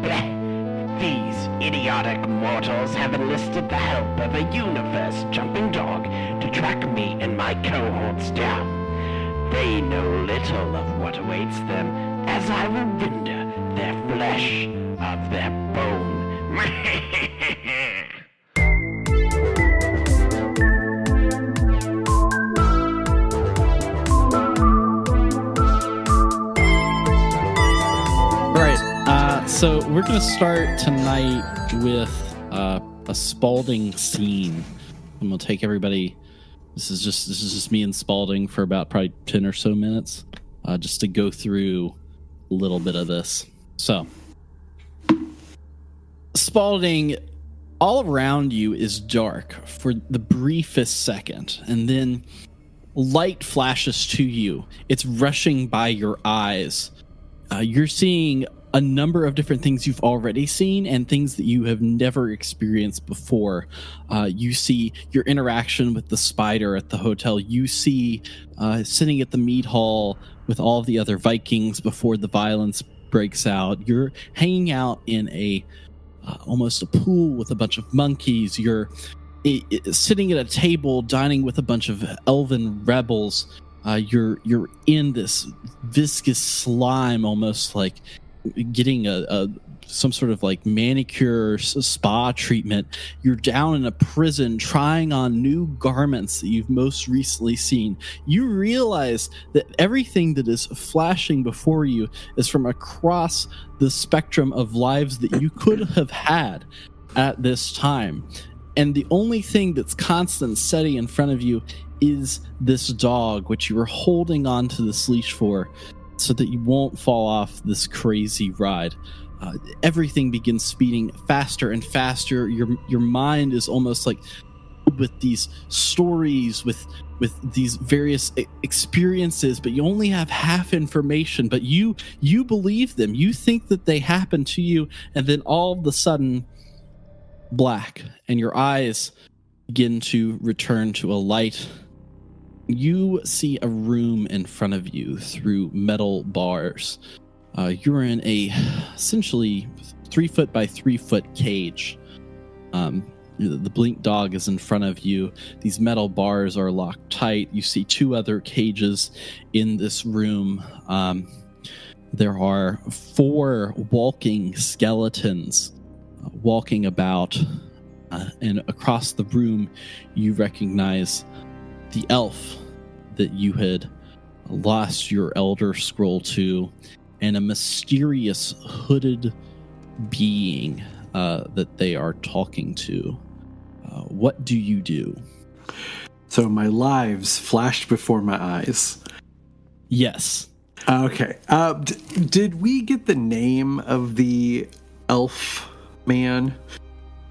Bleh. These idiotic mortals have enlisted the help of a universe-jumping dog to track me and my cohorts down. They know little of what awaits them, as I will render their flesh of their bone. So we're going to start tonight with a Spalding scene. I'm going to take everybody. This is just me and Spalding for about probably 10 or so minutes, just to go through a little bit of this. So, Spalding, all around you is dark for the briefest second, and then light flashes to you. It's rushing by your eyes. You're seeing a number of different things you've already seen and things that you have never experienced before. You see your interaction with the spider at the hotel. You see sitting at the mead hall with all the other Vikings before the violence breaks out. You're hanging out in a almost a pool with a bunch of monkeys. You're sitting at a table dining with a bunch of elven rebels. You're in this viscous slime, almost like getting some sort of like manicure spa treatment. You're down in a prison trying on new garments that you've most recently seen. You realize that everything that is flashing before you is from across the spectrum of lives that you could have had at this time. And the only thing that's constant, steady in front of you is this dog, which you were holding onto this leash for, so that you won't fall off this crazy ride. Everything begins speeding faster and faster. Your mind is almost like with these stories, with these various experiences, but you only have half information, but you believe them. You think that they happen to you, and then all of a sudden, black, and your eyes begin to return to a light. You see a room in front of you through metal bars. You're in a essentially 3 foot by 3 foot cage. The blink dog is in front of you. These metal bars are locked tight. You see 2 other cages in this room. There are 4 walking skeletons walking about, and across the room you recognize the elf that you had lost your elder scroll to, and a mysterious hooded being that they are talking to. What do you do? So my lives flashed before my eyes. Yes. Okay. Did we get the name of the elf man?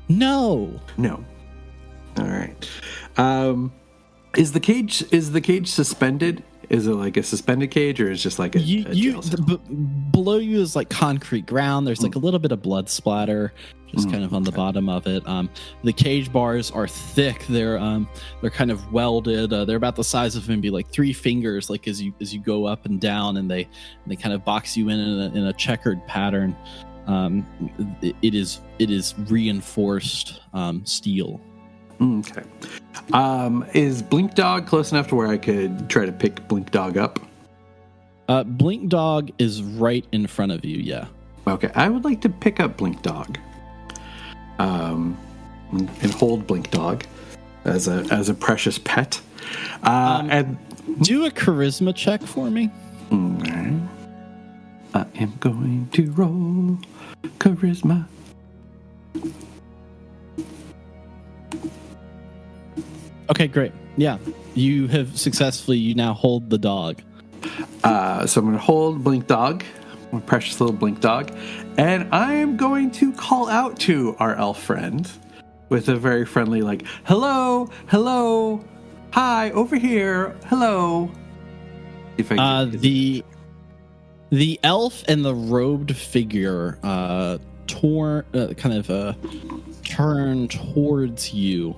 No. All right. Is the cage suspended? Is it like a suspended cage, or is it just like a jail cell? Below you is like concrete ground. There's like a little bit of blood splatter just kind of on the bottom of it. The cage bars are thick. They're kind of welded. They're about the size of maybe like 3 fingers, like as you go up and down, and they kind of box you in a checkered pattern. It is reinforced steel. Okay. Is Blink Dog close enough to where I could try to pick Blink Dog up? Blink Dog is right in front of you, yeah. Okay, I would like to pick up Blink Dog. And hold Blink Dog as a precious pet. And do a charisma check for me. Okay. I am going to roll charisma. Okay, great. Yeah, you have successfully. You now hold the dog. So I'm going to hold Blink Dog, my precious little Blink Dog, and I am going to call out to our elf friend with a very friendly, like, hello, hi, over here, hello. If I the elf and the robed figure turn towards you.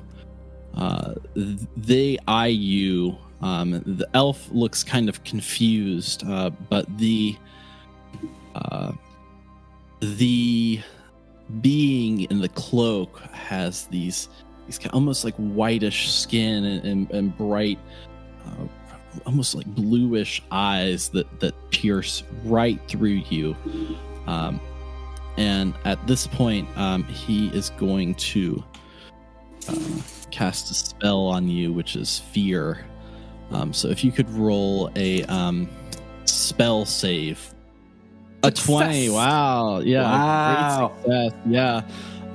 They eye you. The elf looks kind of confused, but the the being in the cloak has these almost like whitish skin and bright, almost like bluish eyes that pierce right through you. And at this point, he is going to cast a spell on you, which is fear. So if you could roll a spell save. A 20. Wow. Yeah. Wow. Great success.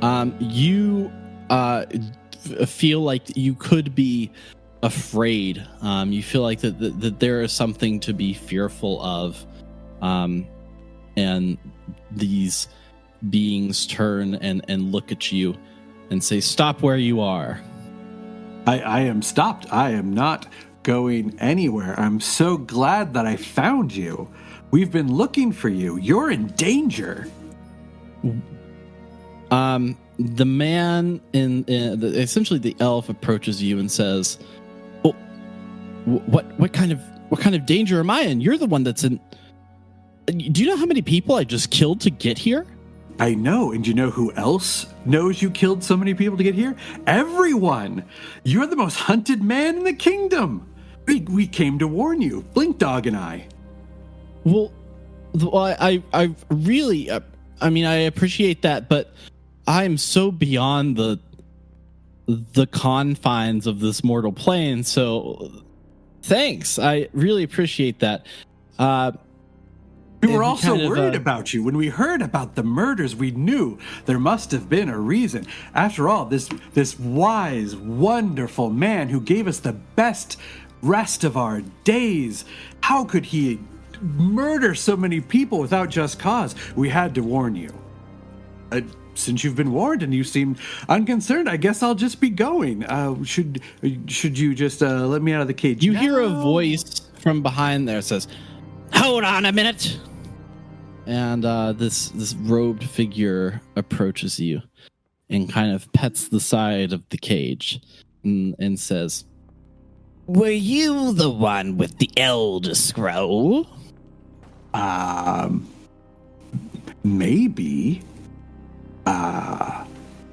Yeah. You feel like you could be afraid. You feel like that there is something to be fearful of. And these beings turn and look at you and say, "Stop where you are." I am stopped. I am not going anywhere. I'm so glad that I found you. We've been looking for you. You're in danger. The man essentially the elf approaches you and says, "Well, what kind of danger am I in? You're the one that's in. Do you know how many people I just killed to get here?" I know, and you know who else knows you killed so many people to get here? Everyone! You're the most hunted man in the kingdom! We came to warn you, Blink Dog and I. Well, I really, I mean, I appreciate that, but I'm so beyond the confines of this mortal plane, so thanks. I really appreciate that. We were also worried about you. When we heard about the murders, we knew there must have been a reason. After all, this wise, wonderful man who gave us the best rest of our days, how could he murder so many people without just cause? We had to warn you. Since you've been warned and you seem unconcerned, I guess I'll just be going. Should you just let me out of the cage? You hear a voice from behind there that says, "Hold on a minute." And this robed figure approaches you and kind of pets the side of the cage and says, "Were you the one with the Elder Scroll?" Maybe.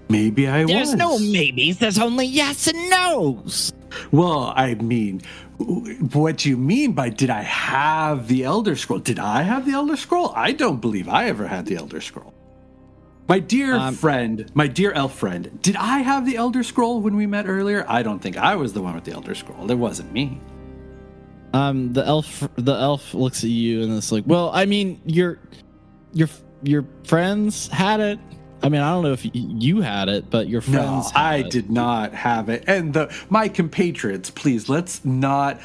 Maybe I was. There's no maybes, there's only yes and no's. Well, I mean, what you mean by did I have the Elder Scroll? Did I have the Elder Scroll? I don't believe I ever had the Elder Scroll. My dear friend, my dear elf friend, did I have the Elder Scroll when we met earlier? I don't think I was the one with the Elder Scroll. It wasn't me. The elf looks at you and it's like, "Well, I mean, your friends had it. I mean, I don't know if you had it, but your friends had it." Did not have it. And my compatriots, please, let's not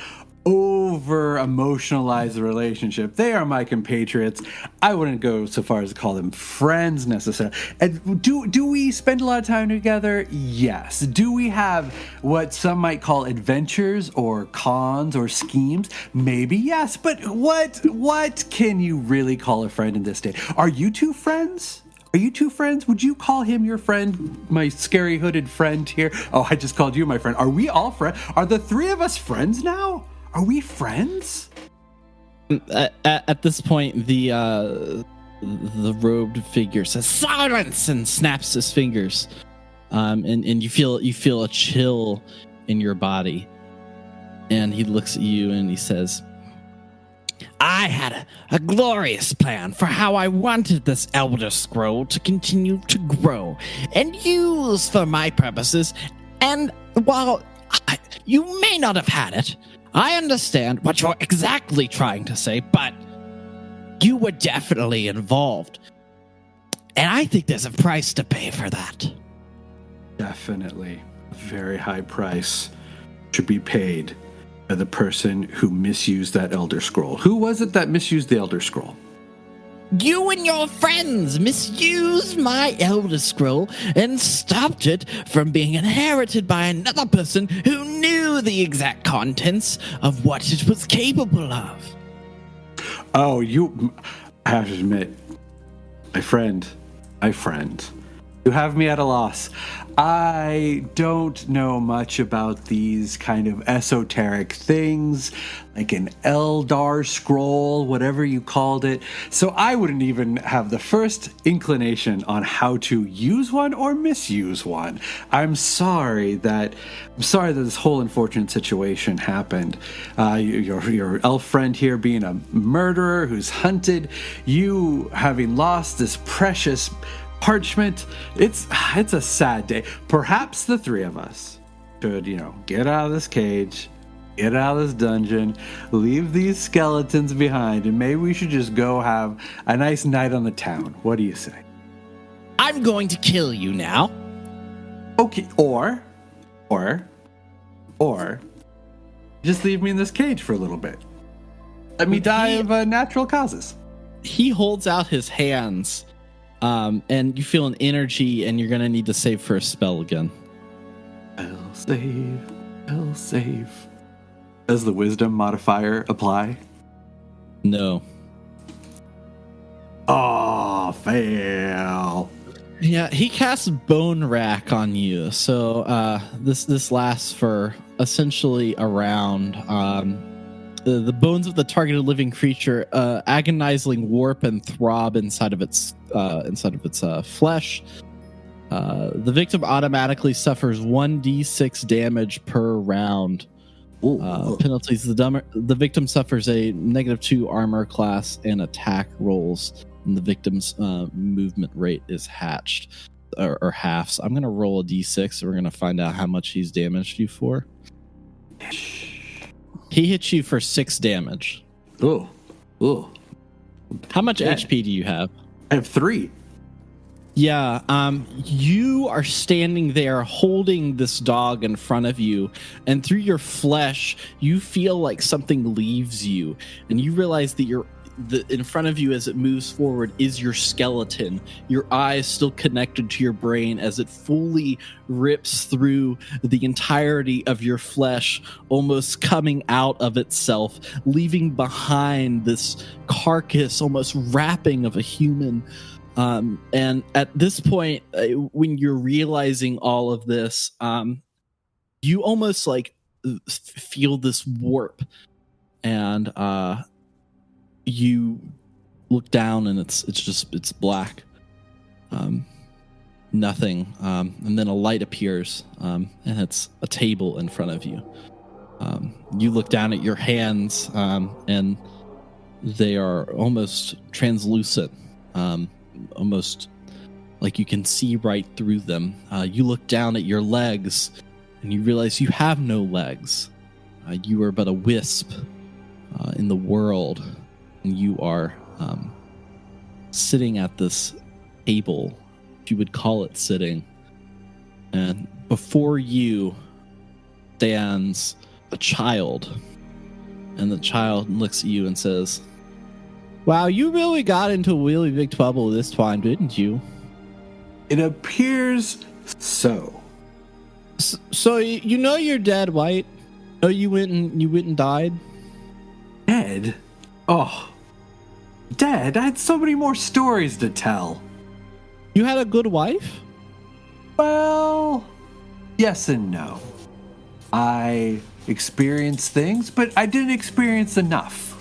over emotionalize the relationship. They are my compatriots. I wouldn't go so far as to call them friends necessarily. And do we spend a lot of time together? Yes. Do we have what some might call adventures or cons or schemes? Maybe yes. But what can you really call a friend in this day? Are you two friends? Are you two friends? Would you call him your friend, my scary hooded friend here? Oh, I just called you my friend. Are we all friends? Are the three of us friends now? Are we friends? At this point, the robed figure says, "Silence!" and snaps his fingers, and you feel a chill in your body. And he looks at you and he says, "I had a glorious plan for how I wanted this Elder Scroll to continue to grow and use for my purposes. And while you may not have had it, I understand what you're exactly trying to say, but you were definitely involved. And I think there's a price to pay for that." Definitely. A very high price should be paid by the person who misused that Elder Scroll. Who was it that misused the Elder Scroll? You and your friends misused my Elder Scroll and stopped it from being inherited by another person who knew the exact contents of what it was capable of. Oh, I have to admit, my friend, You have me at a loss. I don't know much about these kind of esoteric things, like an Eldar scroll, whatever you called it. So I wouldn't even have the first inclination on how to use one or misuse one. I'm sorry that this whole unfortunate situation happened. Your elf friend here being a murderer who's hunted, you having lost this precious parchment. It's a sad day. Perhaps the three of us should, get out of this cage, get out of this dungeon, leave these skeletons behind, and maybe we should just go have a nice night on the town. What do you say? I'm going to kill you now. Okay, or just leave me in this cage for a little bit. Let me die of natural causes. He holds out his hands. And you feel an energy, and you're going to need to save for a spell again. I'll save. Does the wisdom modifier apply? No. Oh, fail. Yeah, he casts Bone Rack on you. So this lasts for essentially a round. The bones of the targeted living creature agonizingly warp and throb inside of its flesh. The victim automatically suffers 1d6 damage per round. Penalties: the victim suffers a -2 armor class and attack rolls, and the victim's movement rate is hatched or halves. I'm gonna roll a d6, and we're gonna find out how much he's damaged you for. He hits you for 6 damage. Oh. How much HP do you have? I have 3. Yeah, you are standing there holding this dog in front of you, and through your flesh, you feel like something leaves you, and you realize that in front of you as it moves forward is your skeleton. Your eyes still connected to your brain as it fully rips through the entirety of your flesh, almost coming out of itself, leaving behind this carcass, almost wrapping of a human. And at this point, when you're realizing all of this, you almost like feel this warp, and you look down, and it's black, nothing, and then a light appears, and it's a table in front of you. You look down at your hands, and they are almost translucent, almost like you can see right through them. You look down at your legs, and you realize you have no legs. You are but a wisp in the world. And you are sitting at this table, if you would call it sitting, and before you stands a child, and the child looks at you and says, "Wow, you really got into a really big trouble this time, didn't you?" It appears so. So you're dead, White? Oh, you went and died? Dead? Oh, dead? I had so many more stories to tell. You had a good wife? Well, yes and no. I experienced things, but I didn't experience enough.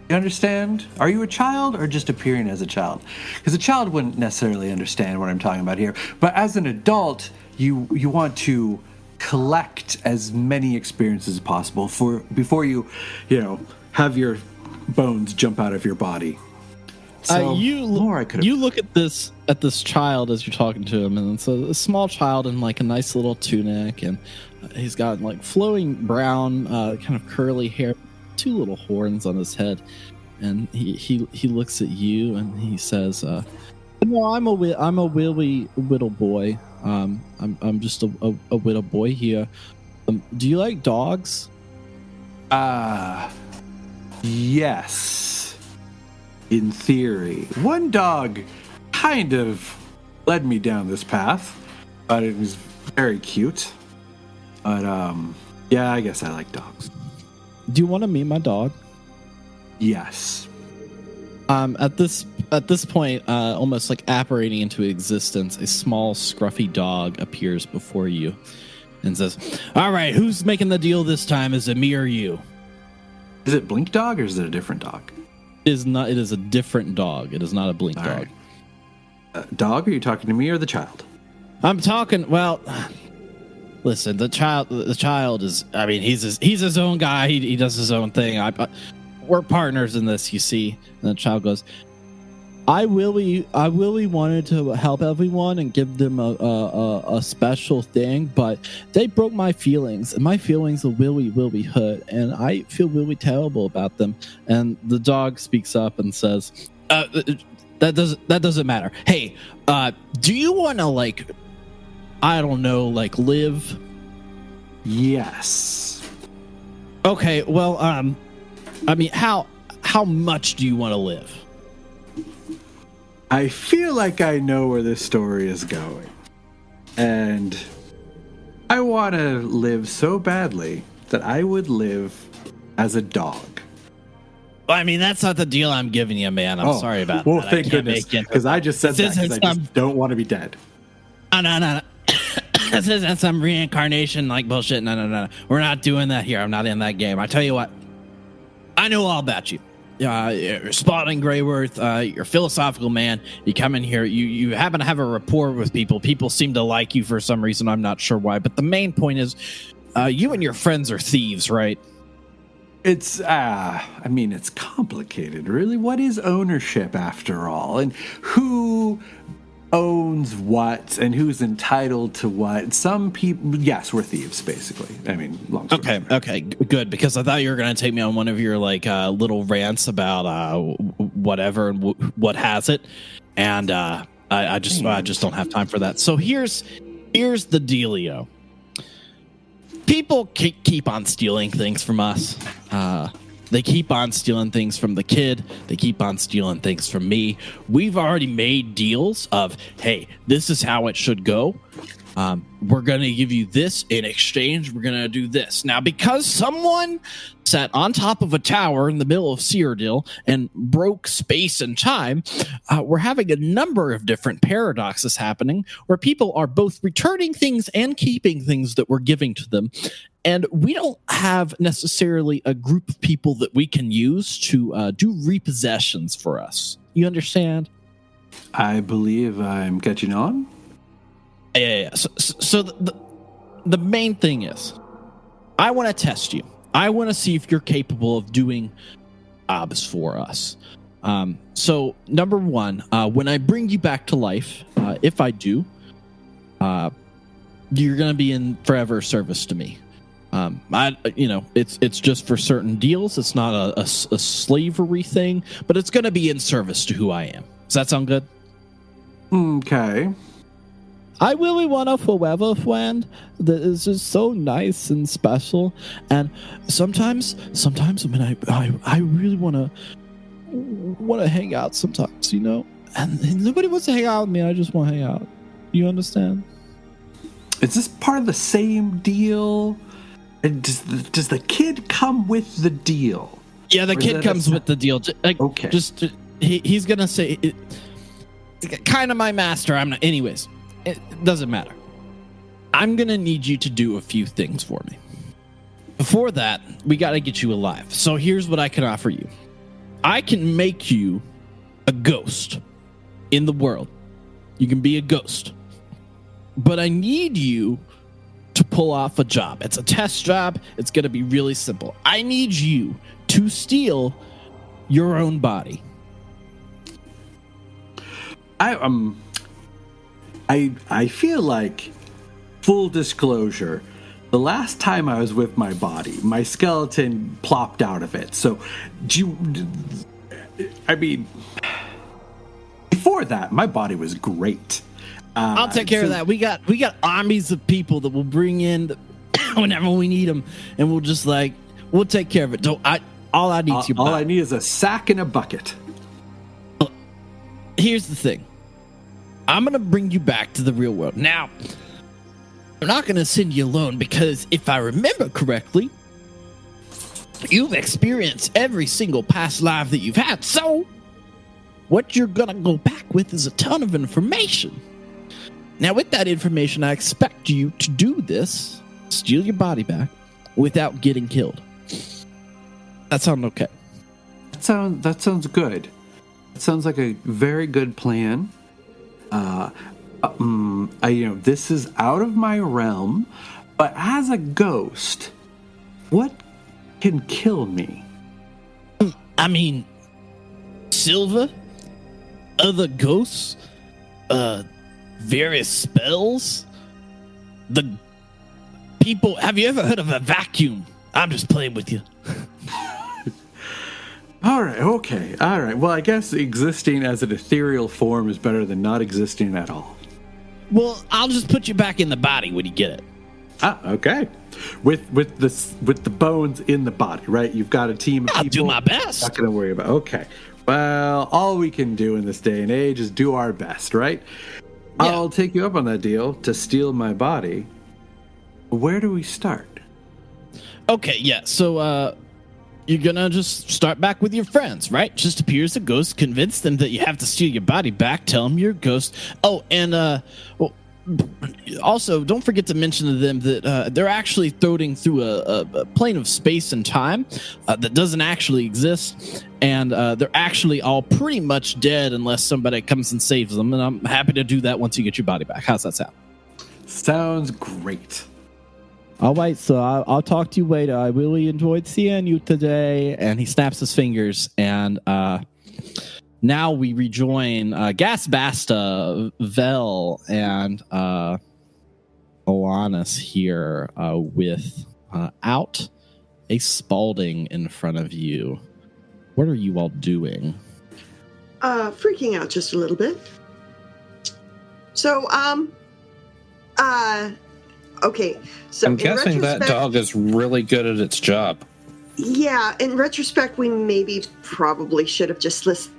You understand? Are you a child or just appearing as a child? Because a child wouldn't necessarily understand what I'm talking about here. But as an adult, you want to collect as many experiences as possible before you have your bones jump out of your body. So you look at this child as you're talking to him, and it's a small child in like a nice little tunic, and he's got like flowing brown, kind of curly hair, 2 little horns on his head, and he looks at you and he says, "No, I'm a willy little boy. I'm just a little boy here. Do you like dogs?" Yes. In theory. One dog kind of led me down this path, but it was very cute. But, yeah, I guess I like dogs. Do you want to meet my dog? Yes. At this At this point, almost like apparating into existence, a small, scruffy dog appears before you and says, "All right, who's making the deal this time? Is it me or you?" Is it Blink Dog or is it a different dog? It is not. It is a different dog. It is not a Blink All dog. right. Dog, are you talking to me or the child? I'm talking. Well, listen. The child is. I mean, he's his own guy. He does his own thing. We're partners in this. You see. And the child goes, I really wanted to help everyone and give them a special thing, but they broke my feelings, and my feelings are really hurt, and I feel really terrible about them. And the dog speaks up and says, that doesn't matter. Hey, do you want to, like, I don't know, like, live? Yes. Okay, well, I mean, how much do you want to live? I feel like I know where this story is going. And I want to live so badly that I would live as a dog. Well, I mean, that's not the deal I'm giving you, man. I'm sorry about that. Well, thank goodness, because I just said that because I just don't want to be dead. No. This isn't some reincarnation like bullshit. No. We're not doing that here. I'm not in that game. I tell you what, I know all about you. You're Spalding Greyworth, you're a philosophical man. You come in here, you happen to have a rapport with people. People seem to like you for some reason. I'm not sure why. But the main point is, you and your friends are thieves, right? It's, I mean, it's complicated, really. What is ownership, after all? And who owns what and who's entitled to what? Some people, yes, we're thieves, basically. I mean, long story short. Okay, good, because I thought you were going to take me on one of your like little rants about whatever and what has it, and I just don't have time for that. So here's the dealio. People keep on stealing things from us. They keep on stealing things from the kid. They keep on stealing things from me. We've already made deals of, hey, this is how it should go. We're going to give you this in exchange. We're going to do this. Now, because someone sat on top of a tower in the middle of Cyrodiil and broke space and time, we're having a number of different paradoxes happening where people are both returning things and keeping things that we're giving to them. And we don't have necessarily a group of people that we can use to do repossessions for us. You understand? I believe I'm catching on. Yeah. So the main thing is, I want to test you. I want to see if you're capable of doing jobs for us. So number one, when I bring you back to life, if I do, you're going to be in forever service to me. It's just for certain deals. It's not a slavery thing, but it's going to be in service to who I am. Does that sound good? Okay. I really want a forever friend that is just so nice and special. And sometimes when I really want to hang out sometimes, you know, and nobody wants to hang out with me. I just want to hang out. You understand? Is this part of the same deal? And does the kid come with the deal? Yeah, the kid comes with the deal. Okay. He's going to say, kind of my master. I'm not. Anyways, it doesn't matter. I'm going to need you to do a few things for me. Before that, we got to get you alive. So here's what I can offer you. I can make you a ghost in the world. You can be a ghost. But I need you to pull off a job. It's a test job. It's going to be really simple. I need you to steal your own body. I feel like, full disclosure, the last time I was with my body, my skeleton plopped out of it. So, before that, my body was great. I'll take care of that. We got armies of people that we'll bring in whenever we need them, and we'll take care of it. So all I need is your body. All I need is a sack and a bucket. Here's the thing. I'm going to bring you back to the real world. Now, I'm not going to send you alone because if I remember correctly, you've experienced every single past life that you've had. So what you're gonna go back with is a ton of information. Now, with that information, I expect you to do this, steal your body back, without getting killed. That sound okay? That sounds good. It sounds like a very good plan. This is out of my realm, but as a ghost, what can kill me? I mean, Silva, other ghosts, various spells, the people. Have you ever heard of a vacuum? I'm just playing with you. All right, okay, all right. Well, I guess existing as an ethereal form is better than not existing at all. Well, I'll just put you back in the body when you get it. Okay. With the bones in the body, right? You've got a team of people. I'll do my best. Not going to worry about. Okay. Well, all we can do in this day and age is do our best, right? Yeah. I'll take you up on that deal to steal my body. Where do we start? Okay, yeah. So, you're gonna just start back with your friends, right? Just appear as a ghost, convince them that you have to steal your body back, tell them you're a ghost. Oh, and also, don't forget to mention to them that they're actually floating through a plane of space and time that doesn't actually exist, and they're actually all pretty much dead unless somebody comes and saves them, and I'm happy to do that once you get your body back. How's that sound? Sounds great. All right, so I'll talk to you later. I really enjoyed seeing you today. And he snaps his fingers, and now we rejoin Gasbasta, Vel, and Alanis here with out a Spalding in front of you. What are you all doing? Freaking out just a little bit. So, okay, so I'm guessing that dog is really good at its job. Yeah, in retrospect, we probably should have just let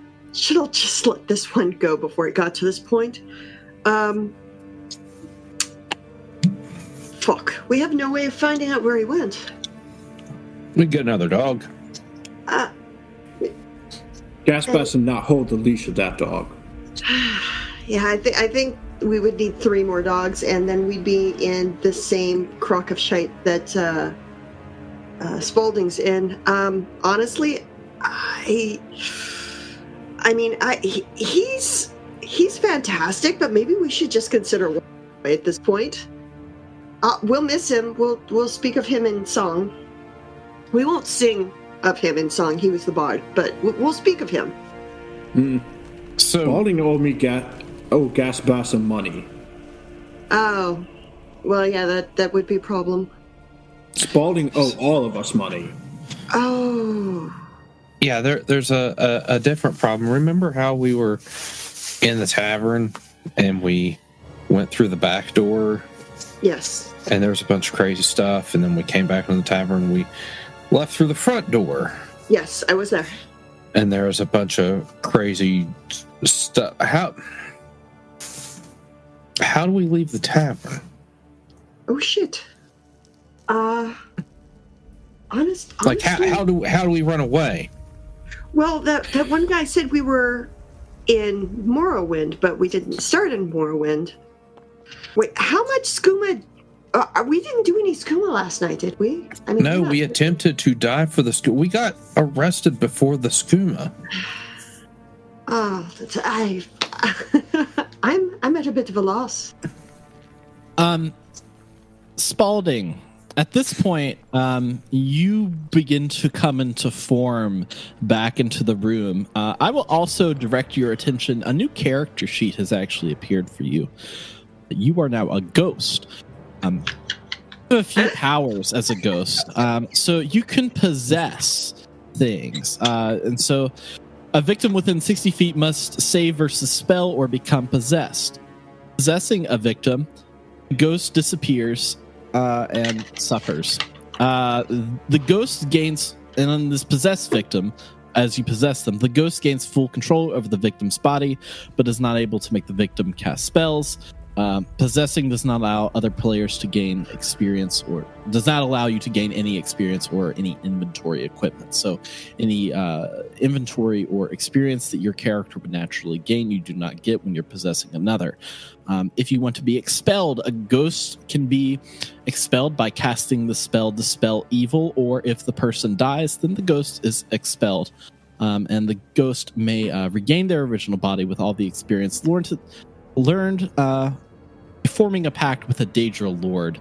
this one go before it got to this point. Fuck, we have no way of finding out where he went. We get another dog. Gaspass and not hold the leash of that dog. Yeah, I think we would need 3 more dogs, and then we'd be in the same crock of shite that Spalding's in. Honestly, he's fantastic, but maybe we should just consider at this point. We'll miss him. We'll speak of him in song. We won't sing of him in song. He was the bard, but we'll speak of him. So Spalding owed me Gaspass some money. Oh, well, yeah, that would be a problem. Spalding owed all of us money. Oh. Yeah, there's a different problem. Remember how we were in the tavern and we went through the back door? Yes. And there was a bunch of crazy stuff, and then we came back into the tavern and we left through the front door. Yes, I was there. And there was a bunch of crazy stuff. How do we leave the tavern? Oh shit. Honestly, like how do we run away? Well, that one guy said we were in Morrowind, but we didn't start in Morrowind. Wait, how much skooma? We didn't do any skooma last night, did we? No, we attempted to dive for the skooma. We got arrested before the skooma. Oh, I'm at a bit of a loss. Spalding, at this point, you begin to come into form back into the room. I will also direct your attention. A new character sheet has actually appeared for you. You are now a ghost. You have a few powers as a ghost. So you can possess things. And so a victim within 60 feet must save versus spell or become possessed. Possessing a victim, the ghost disappears and suffers. The ghost gains, and on this possessed victim, as you possess them, the ghost gains full control over the victim's body, but is not able to make the victim cast spells. Possessing does not allow other players to gain experience, or does not allow you to gain any experience or any inventory equipment. So any inventory or experience that your character would naturally gain, you do not get when you're possessing another. If you want to be expelled, a ghost can be expelled by casting the spell Dispel Evil, or if the person dies, then the ghost is expelled. And the ghost may regain their original body with all the experience learned forming a pact with a Daedra Lord,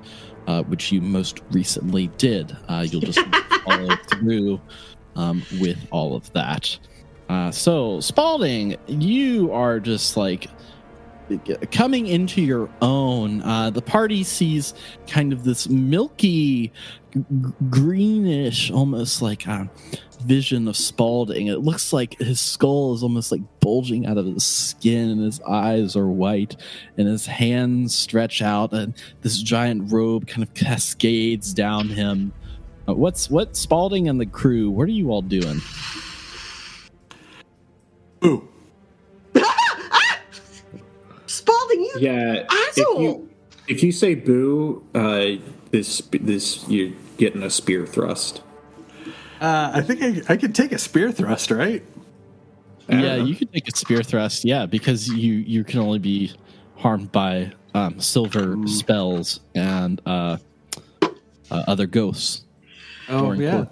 which you most recently did. You'll just follow through with all of that. So, Spalding, you are just like coming into your own. The party sees kind of this milky, greenish, almost like vision of Spalding. It looks like his skull is almost like bulging out of his skin, and his eyes are white, and his hands stretch out, and this giant robe kind of cascades down him. What Spalding and the crew? What are you all doing? Ooh. Spalding, you asshole! If you say boo, this you're getting a spear thrust. I think I could take a spear thrust, right? Yeah, you could take a spear thrust. Yeah, because you can only be harmed by silver spells and other ghosts. Oh yeah.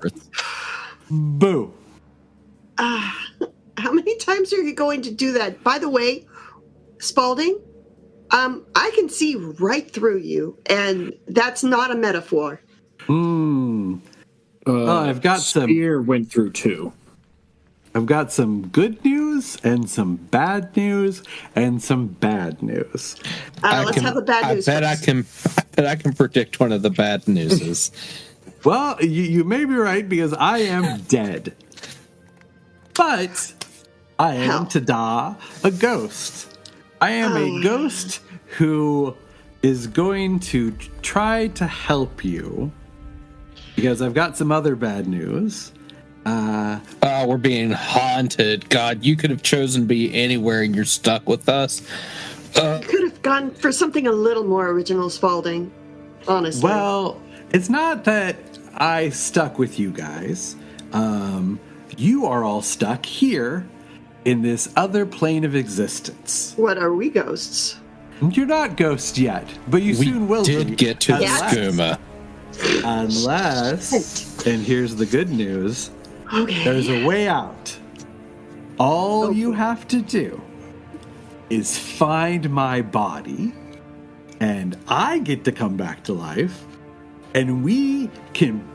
Boo. How many times are you going to do that? By the way, Spalding, I can see right through you, and that's not a metaphor. I've got spear went through too. I've got some good news and some bad news and some bad news. Let's have the bad news. I bet I can predict one of the bad newses. Well, you may be right, because I am dead. But I am Tada, a ghost. I am a ghost who is going to try to help you, because I've got some other bad news. We're being haunted. God, you could have chosen to be anywhere, and you're stuck with us. You could have gone for something a little more original, Spalding. Honestly. Well, it's not that I stuck with you guys. You are all stuck here in this other plane of existence. What are we, ghosts? You're not ghosts yet, but you soon will be. We did get to the skooma. Unless, and here's the good news, okay, there's a way out. All you have to do is find my body, and I get to come back to life, and we can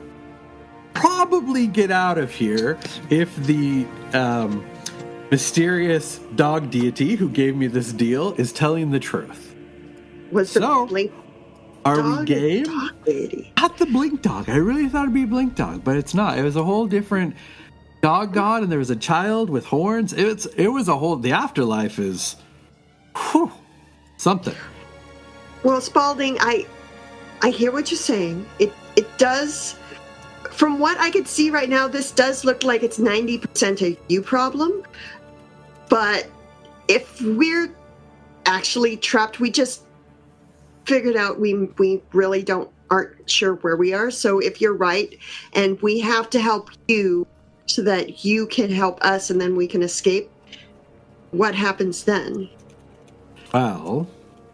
probably get out of here if the mysterious dog deity who gave me this deal is telling the truth. Was the blink are dog we game? Dog deity? Not the blink dog. I really thought it'd be blink dog, but it's not. It was a whole different dog god, and there was a child with horns. It was a whole. The afterlife is something. Well, Spalding, I hear what you're saying. It does. From what I could see right now, this does look like it's 90% a you problem. But if we're actually trapped, we just figured out we really aren't sure where we are. So if you're right, and we have to help you so that you can help us, and then we can escape, what happens then? Well,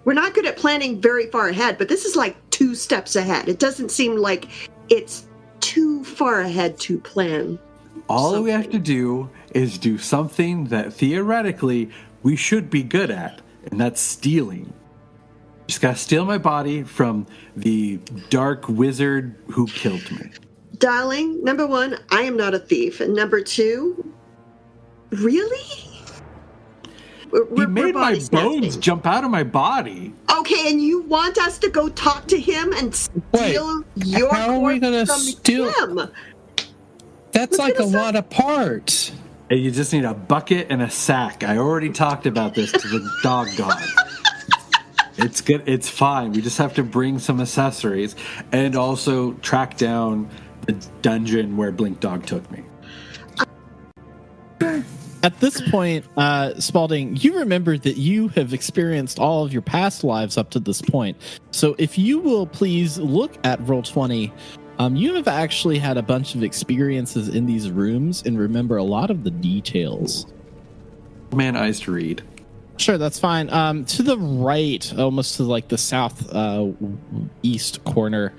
we're not good at planning very far ahead, but this is like 2 steps ahead. It doesn't seem like it's too far ahead to plan. All we have to do is do something that theoretically we should be good at, and that's stealing. Just gotta steal my body from the dark wizard who killed me. Darling, number 1, I am not a thief. And number 2, really? He made my bones jump out of my body. Okay, and you want us to go talk to him and steal your how are we gonna from steal him? That's like a lot of parts. Hey, you just need a bucket and a sack. I already talked about this to the dog god. It's good. It's fine. We just have to bring some accessories and also track down the dungeon where Blink Dog took me. at this point, Spalding, you remember that you have experienced all of your past lives up to this point. So if you will please look at Roll20, you have actually had a bunch of experiences in these rooms and remember a lot of the details. Man, eyes to read. Sure, that's fine. To the right, almost to like the south east corner,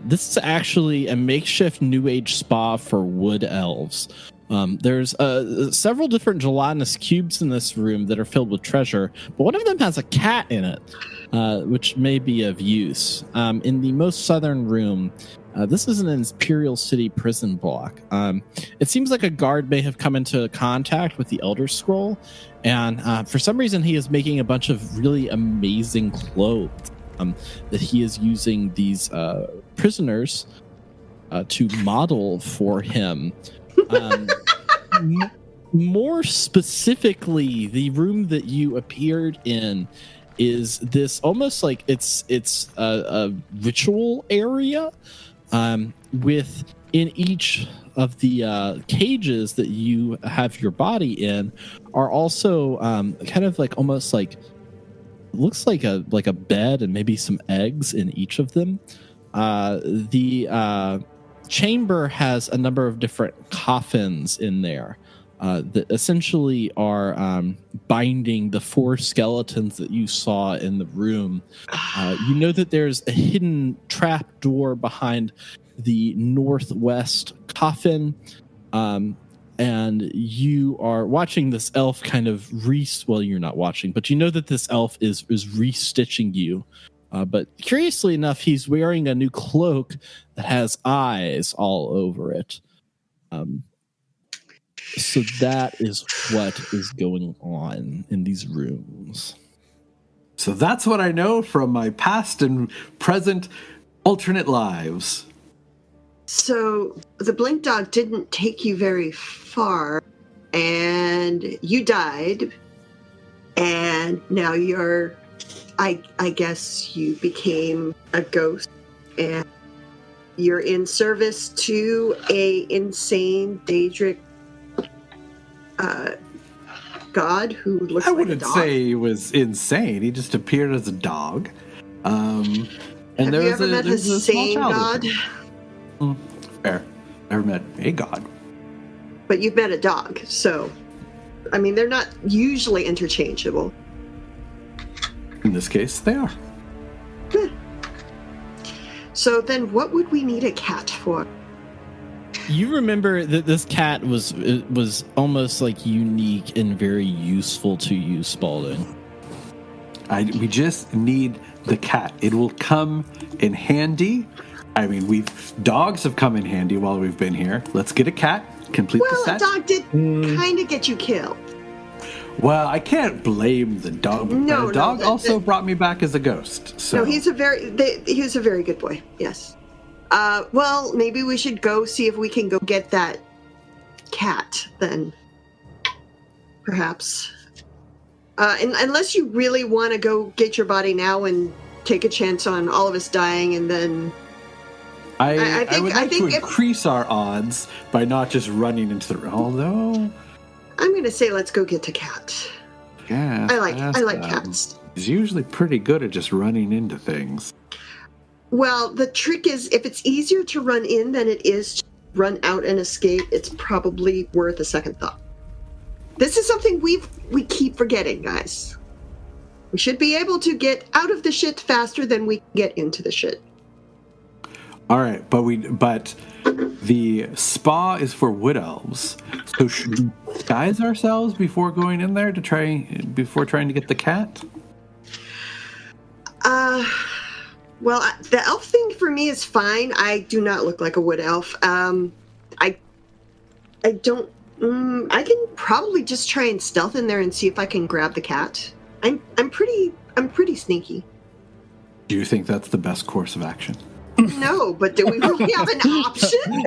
this is actually a makeshift New Age spa for wood elves. There's several different gelatinous cubes in this room that are filled with treasure, but one of them has a cat in it, which may be of use. In the most southern room, this is an Imperial City prison block. It seems like a guard may have come into contact with the Elder Scroll, and for some reason he is making a bunch of really amazing clothes that he is using these prisoners to model for him. More specifically, the room that you appeared in is this almost like it's a ritual area with in each of the cages that you have your body in are also kind of like almost like looks like a bed and maybe some eggs in each of them. The chamber has a number of different coffins in there that essentially are binding the 4 skeletons that you saw in the room. You know that there's a hidden trap door behind the northwest coffin, and you are watching this elf kind of well, you're not watching, but you know that this elf is restitching you. But curiously enough, he's wearing a new cloak that has eyes all over it. So that is what is going on in these rooms. So that's what I know from my past and present alternate lives. So the blink dog didn't take you very far, and you died, and now you're, I guess you became a ghost, and you're in service to a insane Daedric god who looks I like a wouldn't dog. say he was insane. He just appeared as a dog. And Have you ever met a sane god? Fair. Never met a god. But you've met a dog, so I mean they're not usually interchangeable. In this case, they are. So then what would we need a cat for? You remember that this cat was almost like unique and very useful to you, Spalding. We just need the cat. It will come in handy. I mean, dogs have come in handy while we've been here. Let's get a cat. Complete the Well, set. a dog did kind of get you killed. Well, I can't blame the dog. No, the dog no, also brought me back as a ghost. So. No, he's a very good boy. Yes. Well, maybe we should go see if we can go get that cat then. Perhaps. Unless you really want to go get your body now and take a chance on all of us dying, and then. I would like to increase our odds by not just running into the. Although. I'm going to say let's go get the cat. Yeah. I like cats. He's usually pretty good at just running into things. Well, the trick is if it's easier to run in than it is to run out and escape, it's probably worth a second thought. This is something we keep forgetting, guys. We should be able to get out of the shit faster than we get into the shit. All right, but the spa is for wood elves. So should we disguise ourselves before going in there before trying to get the cat? Well, the elf thing for me is fine. I do not look like a wood elf. I don't. I can probably just try and stealth in there and see if I can grab the cat. I'm pretty sneaky. Do you think that's the best course of action? No, but do we really have an option?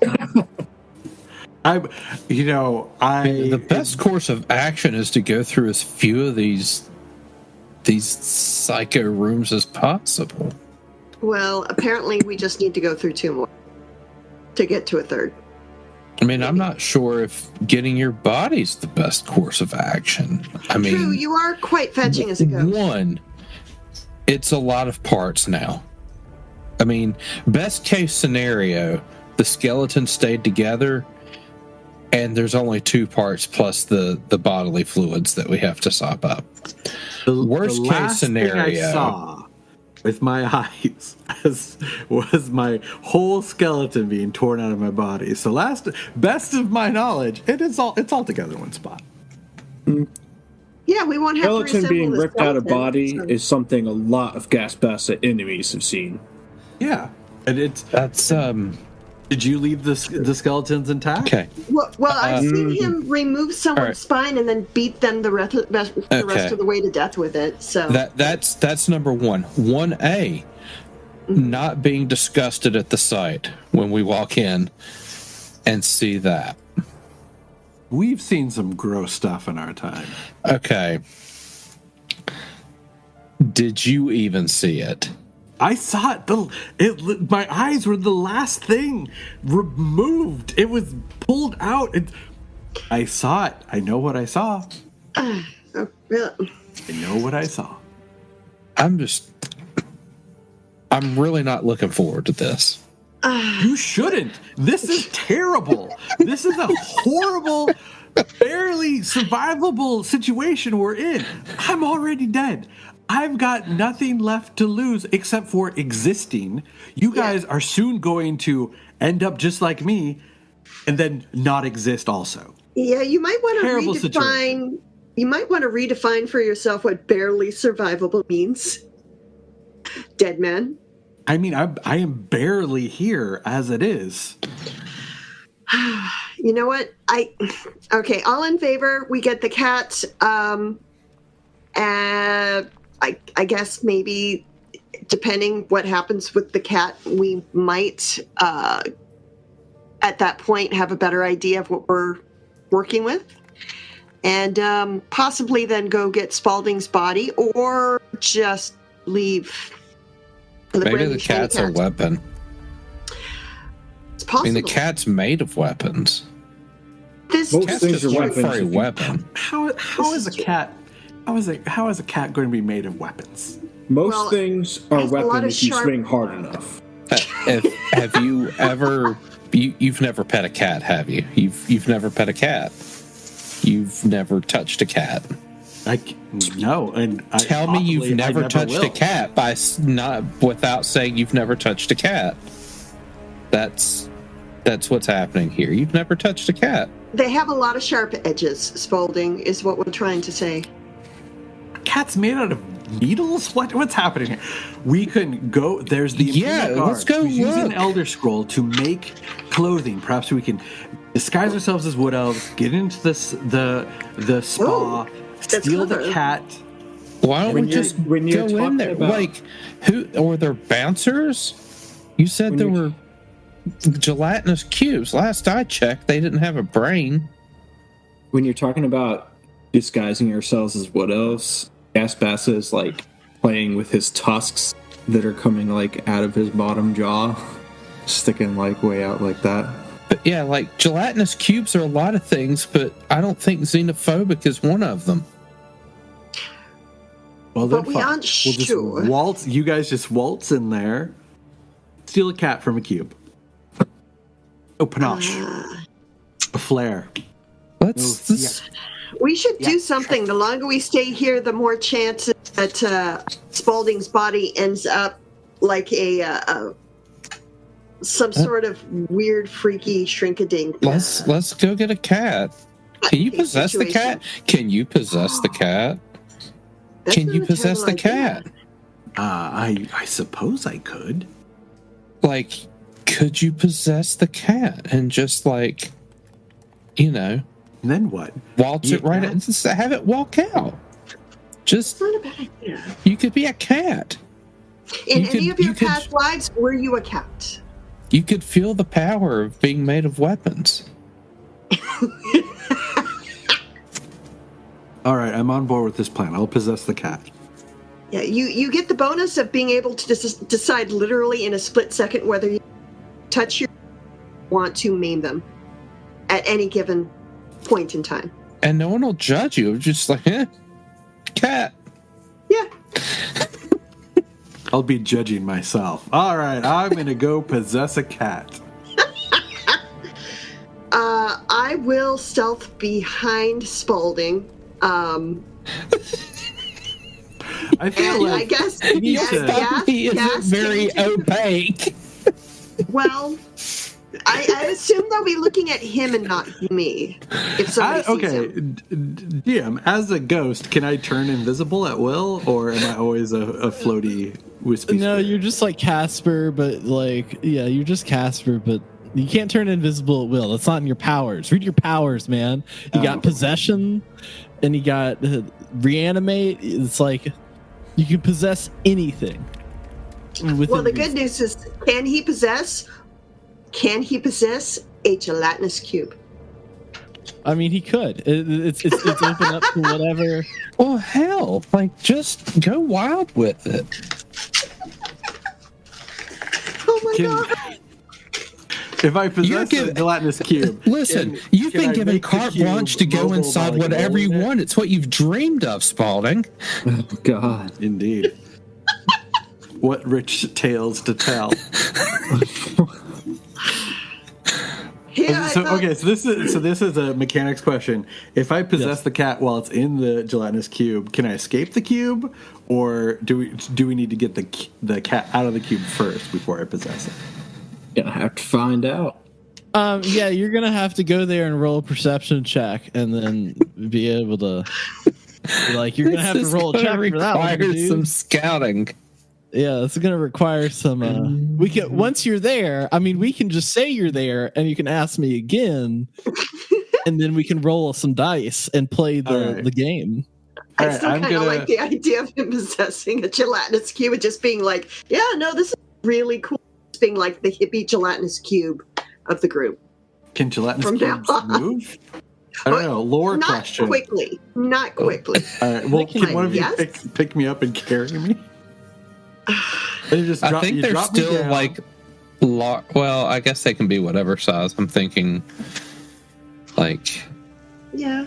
The best course of action is to go through as few of these psycho rooms as possible. Well, apparently we just need to go through 2 more to get to a third. I mean, I'm not sure if getting your body's the best course of action. I mean, True, you are quite fetching as a ghost. One, it's a lot of parts now. I mean, best case scenario, the skeletons stayed together, and there's only 2 parts plus the bodily fluids that we have to sop up. Worst case scenario, thing I saw with my eyes was my whole skeleton being torn out of my body. So best of my knowledge, it's all together in one spot. Yeah, we won't have to Skeleton reassemble being the ripped out of skeleton, body so- is something a lot of Gasbassa enemies have seen. Yeah, and that's Did you leave the skeletons intact? okay. Well, I've seen him remove someone's right. spine and then beat them the rest of the way to death with it. So That's number 1. 1A, not being disgusted at the sight when we walk in and see that. We've seen some gross stuff in our time. Okay. Did you even see it? I saw it. My eyes were the last thing removed. It was pulled out. I saw it. I know what I saw. oh, really? I know what I saw. I'm really not looking forward to this. You shouldn't. This is terrible. This is a horrible, barely survivable situation we're in. I'm already dead. I've got nothing left to lose except for existing. You guys are soon going to end up just like me and then not exist also. Yeah, you might want to Terrible redefine. situation. You might want to redefine for yourself what barely survivable means. Dead man. I mean, I am barely here as it is. You know what? Okay, all in favor. We get the cat. I guess maybe depending what happens with the cat, we might at that point have a better idea of what we're working with, and possibly then go get Spalding's body, or just leave. Maybe the cat's a weapon. It's possible. I mean, the cat's made of weapons. This Most Cat's things just are one weapons. for a weapon. How is a cat? How is a cat going to be made of weapons? Most things are there's a lot of weapons if you sharp- swing hard enough. Have you ever? You've never pet a cat, have you? You've never pet a cat. You've never touched a cat. No, and Tell me you've never touched will. a cat not without saying you've never touched a cat. That's what's happening here. You've never touched a cat. They have a lot of sharp edges. Spalding is what we're trying to say. Cat's made out of needles? What's happening here? We can go. There's the Infinite Guard. let's go We use an look. Elder Scroll to make clothing. Perhaps we can disguise ourselves as wood elves, get into the spa, that's steal the clever. cat. Why don't When we you're- just when you're go in talking there? about- Like, who? Or they're bouncers? You said When there you're- were gelatinous cubes. Last I checked, they didn't have a brain. When you're talking about disguising ourselves as wood elves, Gasbassa is like playing with his tusks that are coming like out of his bottom jaw, sticking like way out like that. But yeah, like gelatinous cubes are a lot of things, but I don't think xenophobic is one of them. Well, then But we fine. aren't We'll just sure. waltz. You guys just waltz in there, steal a cat from a cube. Oh, panache, a flare. Let's We should do something. The longer we stay here, the more chances that Spalding's body ends up like some sort of weird, freaky shrinkadink. let's go get a cat. Can you a possess the situation. cat? Can you possess the cat? That's Can not you a possess the terrible idea. cat? I suppose I could. Like, could you possess the cat and just like, And then what? waltz it right Yeah. out, just have it walk out? Just It's not a bad idea. you could be a cat. In You any could- of your you could- past lives, were you a cat? You could feel the power of being made of weapons. All right, I'm on board with this plan. I'll possess the cat. Yeah, you get the bonus of being able to decide literally in a split second whether you touch your want to maim them. at any given point in time. And no one will judge you. Just like, cat. Yeah. I'll be judging myself. All right, I'm going to go possess a cat. I will stealth behind Spalding. I feel like I guess He isn't very opaque. Well, I assume they'll be looking at him and not me. If somebody sees him. DM, as a ghost, can I turn invisible at will, or am I always a floaty wispy No, spirit? you're just like Casper, but you're just Casper, but you can't turn invisible at will. That's not in your powers. Read your powers, man. You got possession, and you got reanimate. It's like you can possess anything. Well, the good news is, can he possess a gelatinous cube? I mean, he could. It's open up to whatever. Well, hell, like, just go wild with it. Oh my god! If I possess You're a gelatinous cube, Listen, you've been given carte blanche to go inside whatever you want. It's what you've dreamed of, Spalding. Oh, God. Indeed. What rich tales to tell. So this is a mechanics question. If I possess the cat while it's in the gelatinous cube, can I escape the cube, or do we need to get the cat out of the cube first before I possess it? Gonna have to find out. Yeah, you're gonna have to go there and roll a perception check, and then be able to. Like, you're gonna have to roll a check for that one, dude. Some scouting. Yeah, it's gonna require some. We can once you're there. I mean, we can just say you're there, and you can ask me again, and then we can roll some dice and play the game. I still kind of like the idea of him possessing a gelatinous cube and just being like, "Yeah, no, this is really cool." Just being like the hippie gelatinous cube of the group. Can gelatinous cubes move? I don't know. Lore question. Not quickly. All right. Well, can one of you pick me up and carry me? I think they're still like well, I guess they can be whatever size. I'm thinking like, yeah,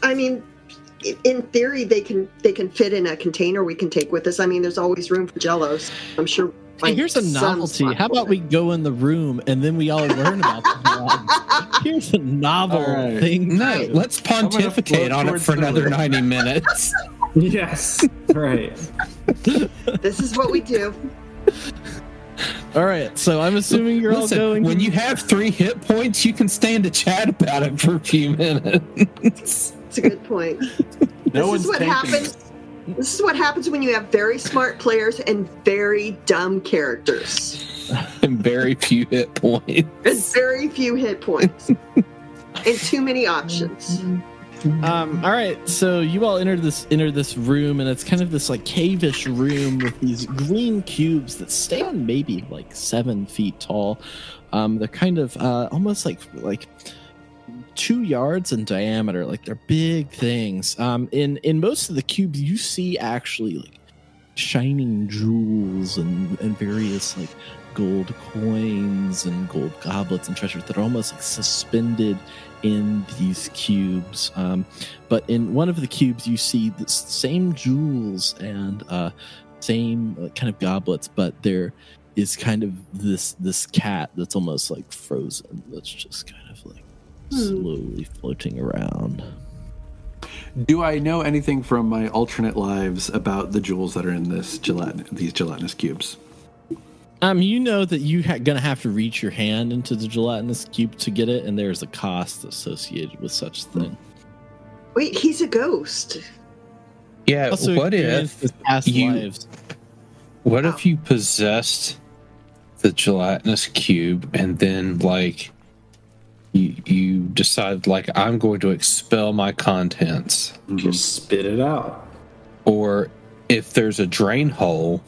I mean, in theory they can fit in a container we can take with us. I mean, there's always room for jellos, I'm sure. Hey, here's a novelty. How about we go in the room and then we all learn about the Here's a novel thing. No, let's pontificate on it for another 90 minutes. Yes. Right. This is what we do. All right, so I'm assuming you're all going. When you have 3 hit points, you can stand to chat about it for a few minutes. It's a good point. This is what happens. This is what happens when you have very smart players and very dumb characters. And very few hit points. And very few hit points. And too many options. All right, so you all enter this room, and it's kind of this like cave-ish room with these green cubes that stand maybe like 7 feet tall. They're kind of almost like 2 yards in diameter. Like, they're big things. In most of the cubes, you see actually like shining jewels and various like gold coins and gold goblets and treasures that are almost like suspended in these cubes. But in one of the cubes, you see the same jewels and same kind of goblets, but there is kind of this cat that's almost like frozen. That's just kind of like slowly floating around. Do I know anything from my alternate lives about the jewels that are in these gelatinous cubes? You know that you're going to have to reach your hand into the gelatinous cube to get it, and there's a cost associated with such thing. Wait, he's a ghost. Yeah, Also, what if you possessed the gelatinous cube and then like you decide like, I'm going to expel my contents. Just spit it out. Or if there's a drain hole,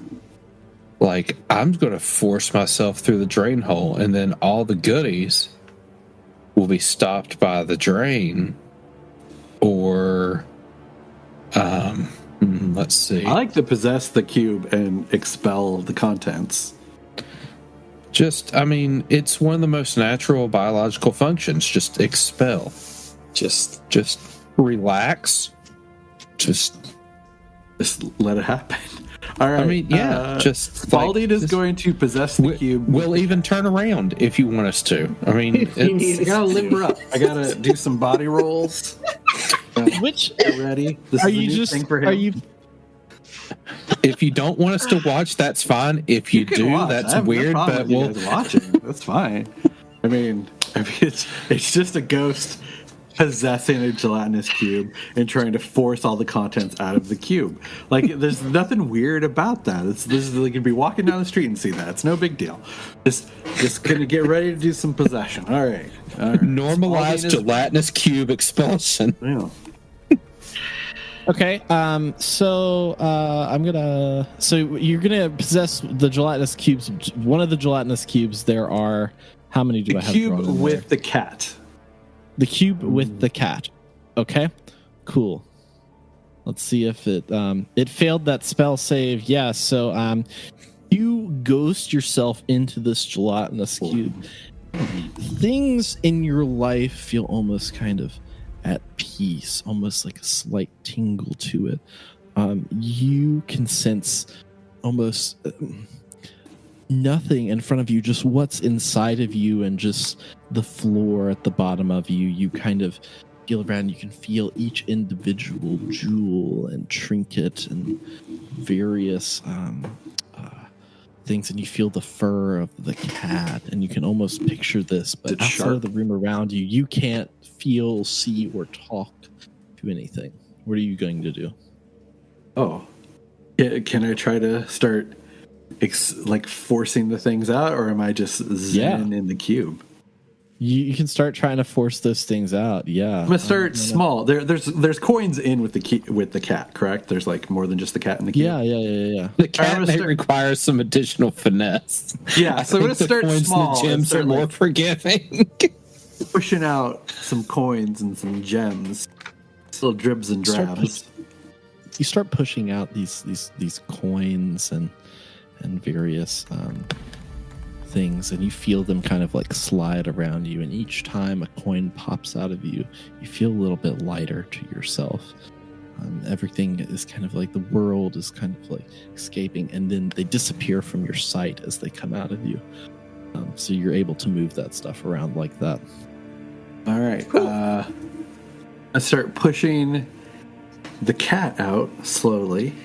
like, I'm going to force myself through the drain hole, and then all the goodies will be stopped by the drain. Or, let's see. I like to possess the cube and expel the contents. It's one of the most natural biological functions. Just expel. Just relax. Just let it happen. All right. Spalding is going to possess the cube. We'll even turn around if you want us to. I gotta limber up. I gotta do some body rolls. Which get ready? This are is a you new just? thing for him. Are you? If you don't want us to watch, that's fine. If you can do, watch. that's I have weird. No problem but with you we'll guys watching. That's fine. It's just a ghost possessing a gelatinous cube and trying to force all the contents out of the cube. Like, there's nothing weird about that. This is like you'd be walking down the street and see that. It's no big deal. Just gonna get ready to do some possession. All right. Normalized gelatinous cube expulsion. Yeah. Okay. So you're gonna possess the gelatinous cubes. One of the gelatinous cubes. There are how many do I have? The cube with the cat. The cube with the cat. Okay, cool. Let's see if it failed that spell save. Yeah, so you ghost yourself into this gelatinous cube. Things in your life feel almost kind of at peace, almost like a slight tingle to it. You can sense almost nothing in front of you, just what's inside of you and just the floor at the bottom of you. You kind of feel around, you can feel each individual jewel and trinket and various things, and you feel the fur of the cat, and you can almost picture this, but outside of the room around you, you can't feel, see, or talk to anything. What are you going to do? Oh, can I try to start forcing the things out, or am I just zen in the cube? You can start trying to force those things out. Yeah, I'm gonna start small. There's coins in with the cat, correct? There's like more than just the cat in the cube. Yeah. The cat may require some additional finesse. Yeah, so I'm gonna start small. The gems are more forgiving. Pushing out some coins and some gems, little dribs and drabs. You start pushing out these coins and various things, and you feel them kind of like slide around you, and each time a coin pops out of you, you feel a little bit lighter to yourself. Everything is kind of like the world is kind of like escaping, and then they disappear from your sight as they come out of you. So you're able to move that stuff around like that. All right. I start pushing the cat out slowly.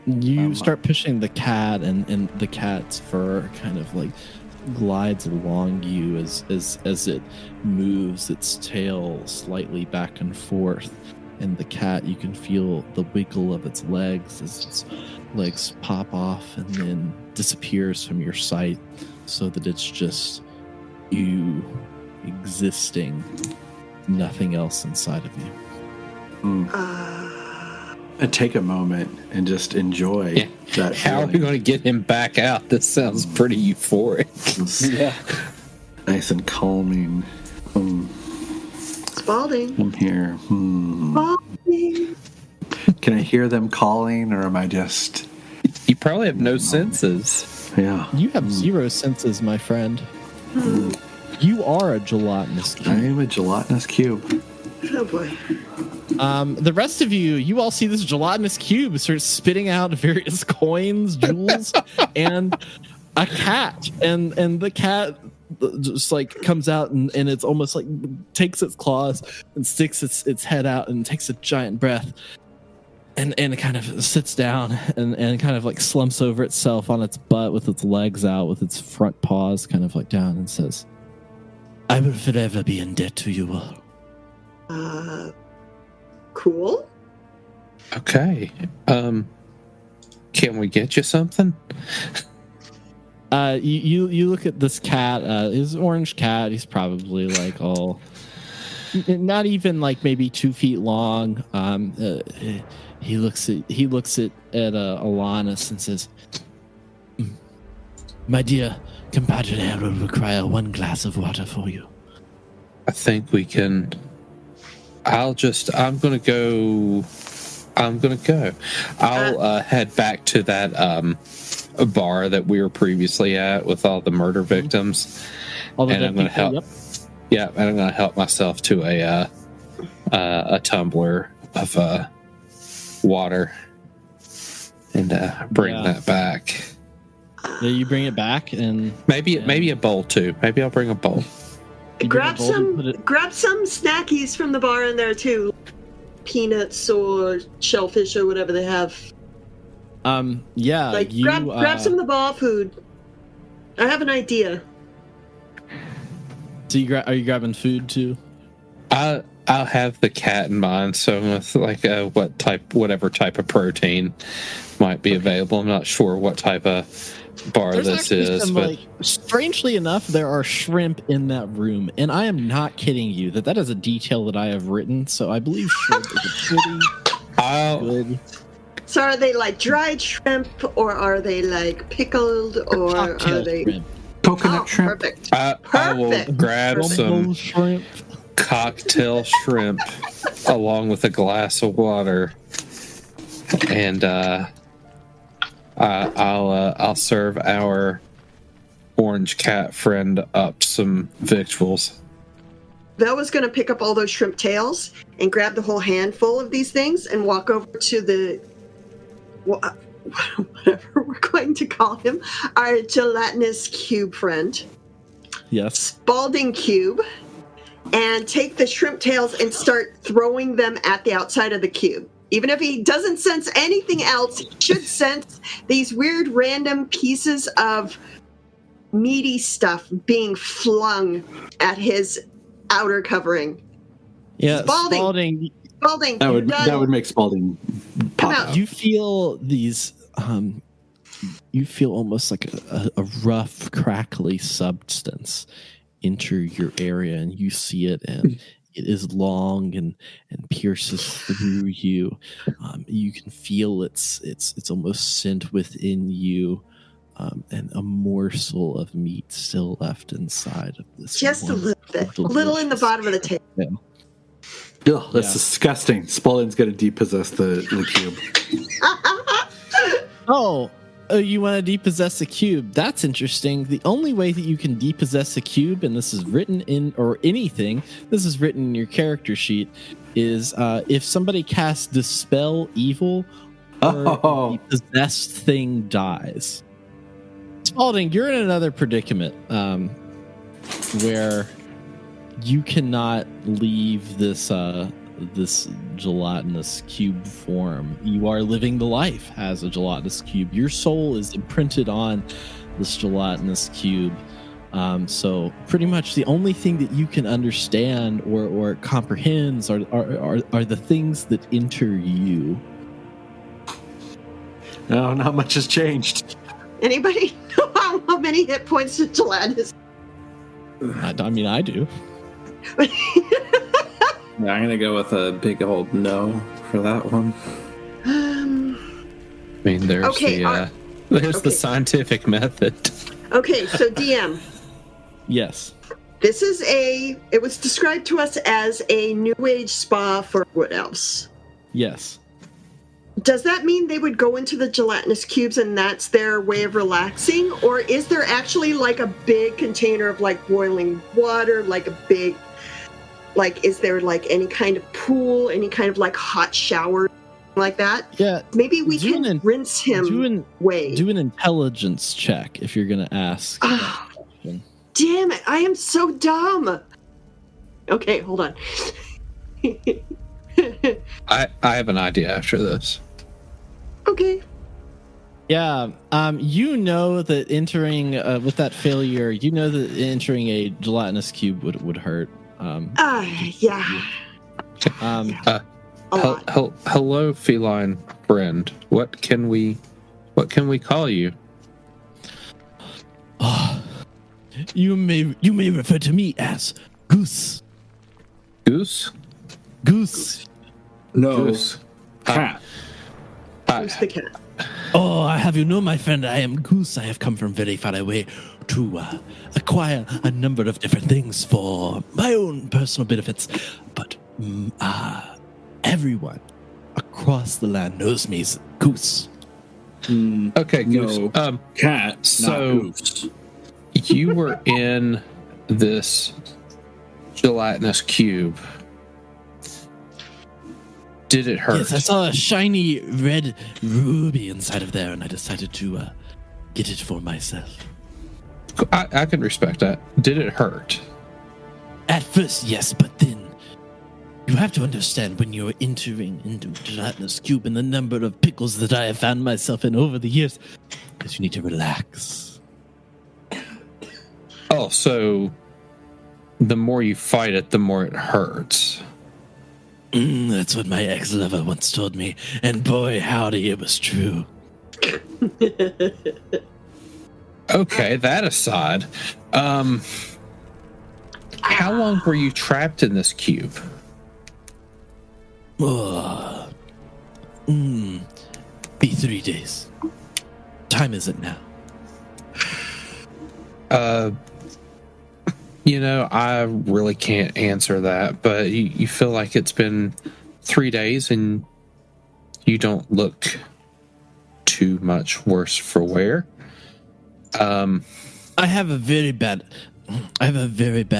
You start pushing the cat, and the cat's fur kind of like glides along you as it moves its tail slightly back and forth. And the cat, you can feel the wiggle of its legs as its legs pop off and then disappears from your sight, so that it's just you existing, nothing else inside of you. And take a moment and just enjoy that. How are we going to get him back out? This sounds pretty euphoric. Yeah. Nice and calming. Spalding. I'm here. Spalding. Can I hear them calling, or am I just... You probably have no senses. Yeah. You have zero senses, my friend. You are a gelatinous cube. I am a gelatinous cube. Oh boy. The rest of you all see this gelatinous cube start spitting out various coins, jewels, and a cat. And the cat just like comes out and it's almost like takes its claws and sticks its head out and takes a giant breath. And it kind of sits down and kind of like slumps over itself on its butt with its legs out, with its front paws kind of like down, and says, "I will forever be in debt to you all." Cool. Okay. Can we get you something? You look at this cat, his orange cat. He's probably like not even like maybe 2 feet long. He looks at Alanis and says, "My dear compadre, I will require 1 glass of water for you." I think we can. I'm gonna go. I'll head back to that bar that we were previously at with all the murder victims. All the And I'm going to people, help. yep. Yeah, and I'm going to help myself to a tumbler of water and bring that back. Yeah, you bring it back, and Maybe a bowl too. Maybe I'll bring a bowl. you bring Grab a bowl and put some it- grab some snackies from the bar in there too. Peanuts or shellfish or whatever they have. Yeah, Like you grab some of the bar food. I have an idea. So are you grabbing food too? I'll have the cat in mind. So with like whatever type of protein might be available. I'm not sure what type of bar There's this actually is, some, but like, strangely enough, there are shrimp in that room, and I am not kidding you. That is a detail that I have written. So I believe shrimp is a pretty good. So are they like dried shrimp, or are they like pickled, or Cocktail are they shrimp. Coconut shrimp. Perfect. I will Perfect. grab some Rumble shrimp. cocktail shrimp along with a glass of water, and I'll serve our orange cat friend up some victuals. Vel was going to pick up all those shrimp tails and grab the whole handful of these things and walk over to the whatever we're going to call him, our gelatinous cube friend, Yes. Spalding cube, and take the shrimp tails and start throwing them at the outside of the cube. Even if he doesn't sense anything else, he should sense these weird random pieces of meaty stuff being flung at his outer covering. Yeah, Spalding. Spalding, That would you're done. that would make Spalding pop out. out. You feel these. You feel almost like a rough, crackly substance enter your area, and you see it, and it is long and pierces through you. You can feel it's almost sent within you, and a morsel of meat still left inside of this. Just a little bit. A little in the bottom of the tail. Ugh, that's Yeah. disgusting. Spalding's gonna depossess the cube. Oh, you want to depossess a cube? That's interesting. The only way that you can depossess a cube, and this is written in, or anything, this is written in your character sheet, is if somebody casts Dispel Evil, or Oh. the possessed thing dies. Spalding, you're in another predicament where you cannot leave this gelatinous cube form. You are living the life as a gelatinous cube. Your soul is imprinted on this gelatinous cube. So pretty much the only thing that you can understand or comprehends are the things that enter you. No, not much has changed. Anybody know how many hit points the gelatinous? I mean, I do. Yeah, I'm gonna go with a big old no for that one. I mean, there's Okay, there's the okay. scientific method. Okay, so DM. Yes. This is it was described to us as a new age spa for wood elves. Yes. Does that mean they would go into the gelatinous cubes and that's their way of relaxing? Or is there actually like a big container of like boiling water, like a big, like, is there like any kind of pool, any kind of like hot shower like that? Yeah. Maybe we Do can an- rinse him away. Do an intelligence check if you're going to ask. Ah. that question. Damn it, I am so dumb. Okay, hold on. I have an idea after this. Okay. Yeah, you know that entering with that failure, you know that entering a gelatinous cube would hurt. Yeah. A lot. Hello, feline friend. What can we call you? You may refer to me as Goose. Goose? Goose. No, Goose. cat. Who's the cat? Oh, I have you know, my friend, I am Goose. I have come from very far away to acquire a number of different things for my own personal benefits. But everyone across the land knows me as Goose. Okay, Goose. No. Cat, so- not goose. You were in this gelatinous cube. Did it hurt? Yes, I saw a shiny red ruby inside of there, and I decided to get it for myself. I can respect that. Did it hurt? At first, yes, but then you have to understand when you're entering into gelatinous cube and the number of pickles that I have found myself in over the years, because you need to relax. Oh, so the more you fight it, the more it hurts. That's what my ex-lover once told me, and boy, howdy, it was true. Okay, that aside, how long were you trapped in this cube? Be 3 days. Time is it now? I really can't answer that, but you feel like it's been 3 days and you don't look too much worse for wear. I have a very bad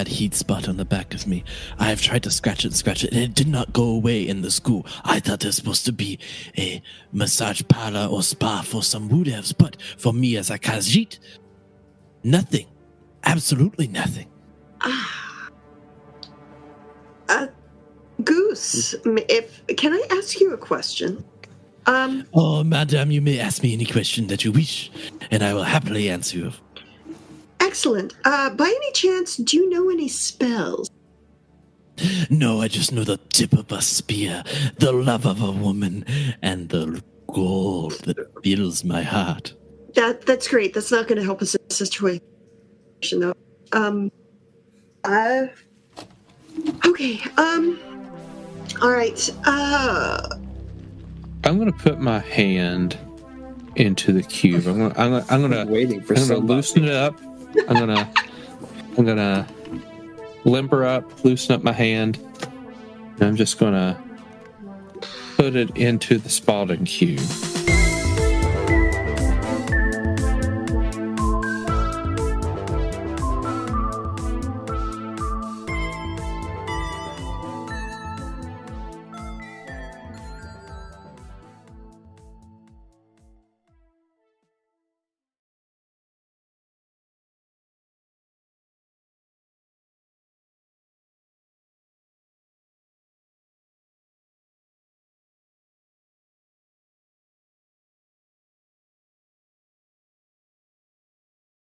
heat spot on the back of me. I have tried to scratch it, and it did not go away in the school. I thought it was supposed to be a massage parlor or spa for some wood elves, but for me as a Khajiit, nothing. Absolutely nothing. Goose, can I ask you a question? Oh, madam, you may ask me any question that you wish, and I will happily answer you. Excellent. By any chance, do you know any spells? No, I just know the tip of a spear, the love of a woman, and the gold that fills my heart. That's great. That's not going to help us in this situation, though. Okay. All right. I'm gonna put my hand into the cube. I'm gonna Waiting for I'm gonna somebody. loosen it up. I'm gonna limber up, loosen up my hand, and I'm just gonna put it into the Spalding cube.